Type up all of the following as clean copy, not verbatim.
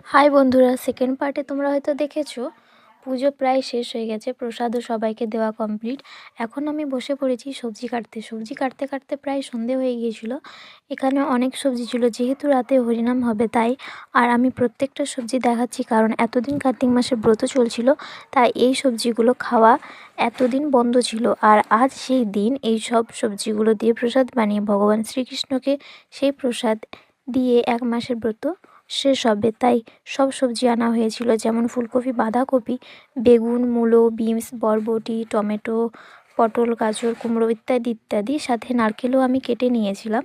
High বন্ধুরা, second পার্টে তোমরা হয়তো দেখেছো পুজো প্রায় শেষ হয়ে গেছে, প্রসাদও সবাইকে দেওয়া কমপ্লিট। এখন আমি বসে পড়েছি সবজি কাটতে কাটতে প্রায় সন্ধে হয়ে গিয়েছিল। এখানে অনেক সবজি ছিল, যেহেতু রাতে হরিনাম হবে তাই। আর আমি প্রত্যেকটা সবজি দেখাচ্ছি, কারণ এতদিন কার্তিক মাসের ব্রত চলছিল, তাই এই সবজিগুলো খাওয়া এতদিন বন্ধ ছিল। আর আজ সেই দিন এই সব সবজিগুলো দিয়ে প্রসাদ বানিয়ে ভগবান শ্রীকৃষ্ণকে সেই প্রসাদ দিয়ে 1 মাসের ব্রত শেষ হবে, তাই সব সবজি আনা হয়েছিল, যেমন ফুলকপি, বাঁধাকপি, বেগুন, মূলো, বিনস, বরবটি, টমেটো, পটল, গাজর, কুমড়ো ইত্যাদি ইত্যাদি। সাথে নারকেলও আমি কেটে নিয়েছিলাম।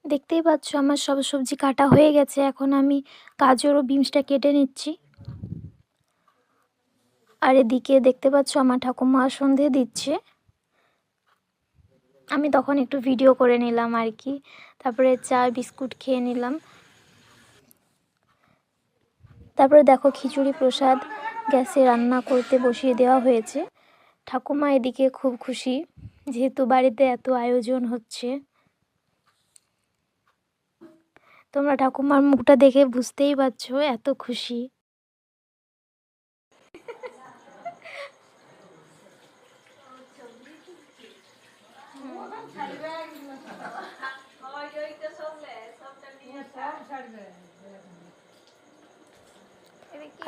দেখতেই পাচ্ছ আমার সব সবজি কাটা হয়ে গেছে। এখন আমি গাজর ও বিনসটা কেটে নিচ্ছি। আর এদিকে দেখতে পাচ্ছ আমার ঠাকুমা সন্ধে দিচ্ছে। আমি তখন একটু ভিডিও করে নিলাম আর কি। তারপরে চা বিস্কুট খেয়ে নিলাম। তারপরে দেখো খিচুড়ি প্রসাদ গ্যাসে রান্না করতে বসিয়ে দেওয়া হয়েছে। ঠাকুমা এদিকে খুব খুশি, যেহেতু বাড়িতে এত আয়োজন হচ্ছে। তোমরা ঠাকুমার মুখটা দেখে বুঝতেই পারছো এত খুশি।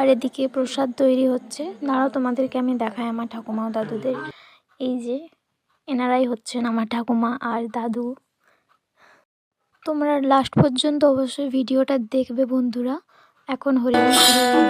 আর এদিকে প্রসাদ তৈরি হচ্ছে। দাঁড়াও তোমাদেরকে আমি দেখাই আমার ঠাকুমা ও দাদুদের। এই যে এনারাই হচ্ছেন আমার ঠাকুমা আর দাদু। তোমরা লাস্ট পর্যন্ত অবশ্যই ভিডিওটা দেখবে বন্ধুরা। এখন হরিনাম শুরু হয়ে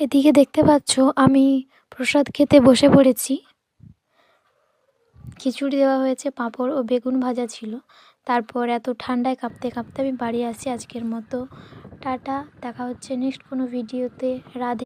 এদিকে দেখতে পাচ্ছ আমি প্রসাদ খেতে বসে পড়েছি। খিচুড়ি দেওয়া হয়েছে, পাঁপড় ও বেগুন ভাজা ছিল। তারপর এত ঠান্ডায় কাঁপতে কাঁপতে আমি বাড়ি আসি। আজকের মতো টাটা, দেখা হচ্ছে নেক্সট কোনো ভিডিওতে। রাধে।